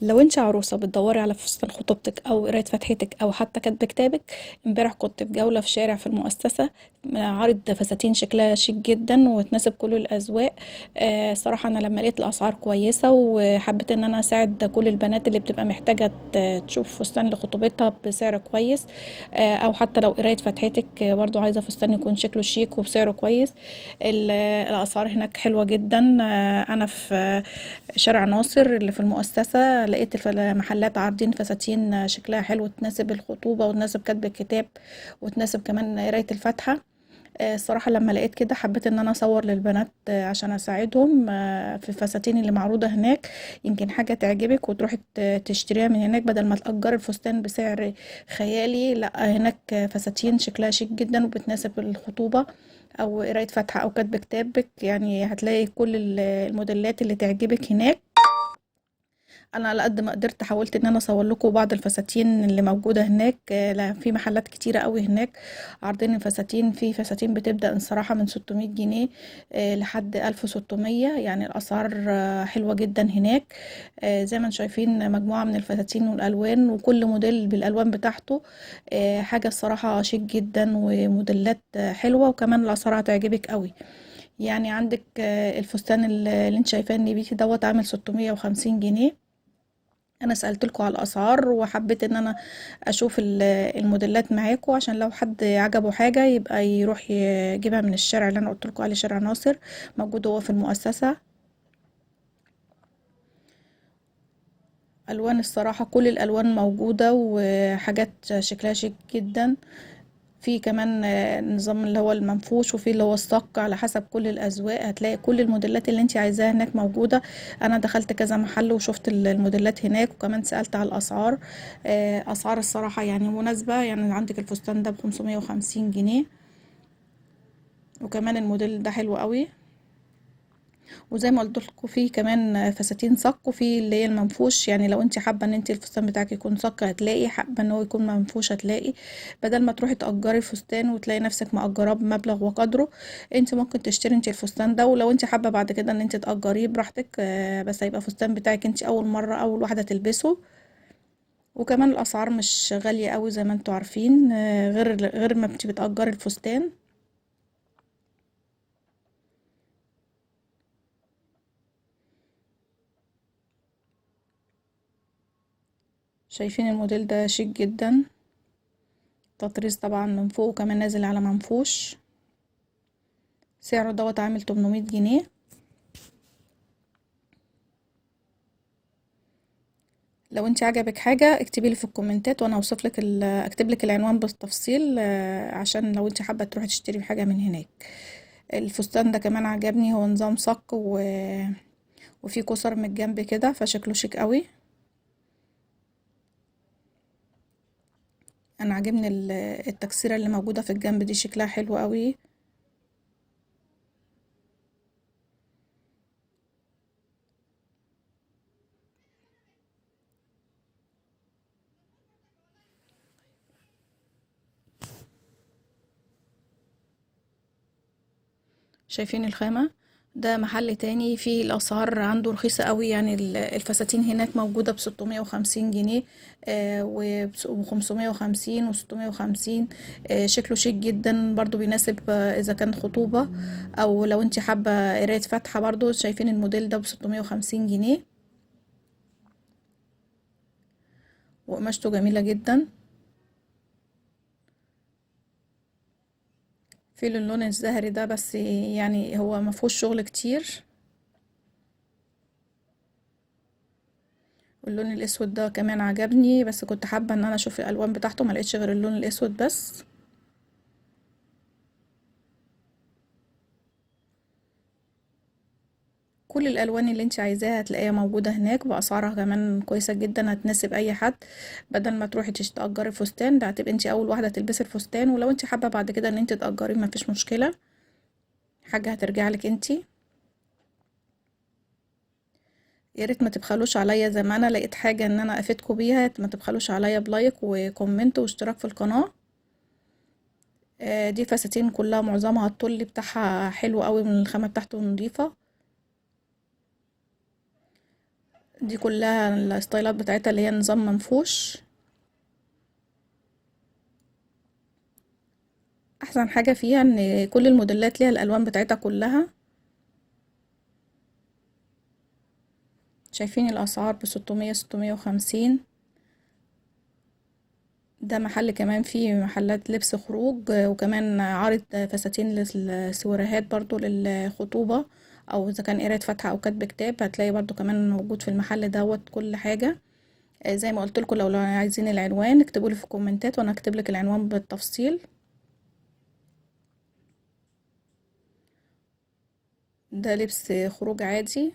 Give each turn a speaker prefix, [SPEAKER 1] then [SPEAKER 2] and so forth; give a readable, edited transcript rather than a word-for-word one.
[SPEAKER 1] لو انت عروسة بتدوري على فستان خطوبتك او قراية فاتحتك او حتى كاتبة كتابك، امبارح كنت في جولة في شارع في المؤسسة، عارض فساتين شكلها شيك جدا وتناسب كل الاذواق. صراحة انا لما لقيت الاسعار كويسة وحبيت ان انا اساعد كل البنات اللي بتبقى محتاجة تشوف فستان لخطوبتها بسعر كويس، او حتى لو قراية فاتحتك برضو عايزة فستان يكون شكله شيك وبسعره كويس. الاسعار هناك حلوة جدا. انا في شارع ناصر اللي في المؤسسة لقيت محلات عارضين فساتين شكلها حلو تناسب الخطوبة وتناسب كتب الكتاب وتناسب كمان قراية الفاتحة. الصراحة لما لقيت كده حبيت ان انا اصور للبنات عشان اساعدهم في الفساتين اللي معروضة هناك. يمكن حاجة تعجبك وتروحي تشتريها من هناك بدل ما تأجري الفستان بسعر خيالي. لا، هناك فساتين شكلها شيك جدا وبتناسب الخطوبة او قراية فاتحة او كتب كتابك، يعني هتلاقي كل الموديلات اللي تعجبك هناك. انا على قد ما قدرت حاولت ان انا اصور لكم بعض الفساتين اللي موجوده هناك. لا، في محلات كتيره قوي هناك عارضين الفساتين. في فساتين بتبدا الصراحه من 600 جنيه لحد 1600، يعني الاسعار حلوه جدا هناك. زي ما انتم شايفين مجموعه من الفساتين والالوان وكل موديل بالالوان بتاعته. حاجه الصراحه شيك جدا وموديلات حلوه وكمان الاسعار هتعجبك قوي. يعني عندك الفستان اللي انت شايفاه النبيتي دوت عامل 650 جنيه. انا سألتلكوا على الاسعار وحبيت ان انا اشوف الموديلات معاكوا عشان لو حد عجبه حاجة يبقى يروح يجيبها من الشارع اللي انا قلتلكوا عليه، شارع ناصر، موجود هو في المؤسسة. الوان الصراحة كل الالوان موجودة وحاجات شكلها شيك جدا. في كمان نظام اللي هو المنفوش وفي اللي هو الصك، على حسب كل الأذواق هتلاقي كل الموديلات اللي انت عايزاها هناك موجودة. انا دخلت كذا محل وشفت الموديلات هناك وكمان سألت على الأسعار. أسعار الصراحة يعني مناسبة، يعني عندك الفستان ده ب550 جنيه وكمان الموديل ده حلو قوي. وزي ما قلت لكم في كمان فساتين صك وفي اللي هي المنفوش، يعني لو انت حابه ان انت الفستان بتاعك يكون صك هتلاقي، حابه ان هو يكون منفوش هتلاقي. بدل ما تروحي تأجري الفستان وتلاقي نفسك مأجراه بمبلغ وقدره، انت ممكن تشتري انت الفستان ده، ولو انت حابه بعد كده ان انت تأجريه براحتك. بس هيبقى فستان بتاعك انت اول مره اول واحده تلبسه. وكمان الاسعار مش غاليه قوي زي ما انتوا عارفين، غير ما انت بتأجري الفستان. شايفين الموديل ده شيك جدا، تطريز طبعا من فوق وكمان نازل على منفوش. سعره دوت عامل 800 جنيه. لو انت عجبك حاجة اكتبي لي في الكومنتات وانا اوصف لك اكتب لك العنوان بالتفصيل، عشان لو انت حابة تروحي تشتري حاجة من هناك. الفستان ده كمان عجبني، هو نظام صك وفيه كسر من الجنب كده فشكله شيك قوي. انا عاجبني التكسيرة اللي موجودة في الجنب دي شكلها حلو قوي. شايفين الخامة؟ ده محل تاني فيه الأسعار عنده رخيصة قوي، يعني الفساتين هناك موجودة ب650 جنيه و550 و650. شكله شيك جدا برضو بيناسب إذا كان خطوبة أو لو انت حابة قراية فاتحة. برضو شايفين الموديل ده ب650 جنيه وقماشته جميلة جدا. في اللون الزهري ده بس يعني هو مفهوش شغل كتير. واللون الاسود ده كمان عجبني بس كنت حابة ان انا اشوف الالوان بتاعته، ما لقيتش غير اللون الاسود بس. كل الالوان اللي انت عايزاها هتلاقيها موجودة هناك باسعارها كمان كويسة جدا هتناسب اي حد. بدل ما تروحي تأجري فستان، ده هتبقى انت اول واحدة تلبسي الفستان، ولو انت حابة بعد كده ان انت تأجريه مفيش مشكلة، حاجة هترجع لك انت. يا ريت ما تبخلوش عليا زي ما انا لقيت حاجة ان انا افيدكم بيها، ما تبخلوش عليا بلايك وكومنت واشتراك في القناة. دي فساتين كلها معظمها الطل بتاعها حلو قوي، من الخامة بتاعته نظيفة. دي كلها الستايلات بتاعتها اللي هي نظام منفوش. احسن حاجة فيها ان كل الموديلات ليها الالوان بتاعتها كلها. شايفين الاسعار ب600 650. ده محل كمان فيه محلات لبس خروج، وكمان عارض فساتين للسواريهات برضو للخطوبة، او اذا كان قراية فاتحة او كاتب كتاب هتلاقي برضو كمان موجود في المحل دوت كل حاجة. زي ما قلت لكم، لو عايزين العنوان اكتبوا لي في الكومنتات وانا اكتب لك العنوان بالتفصيل. ده لبس خروج عادي،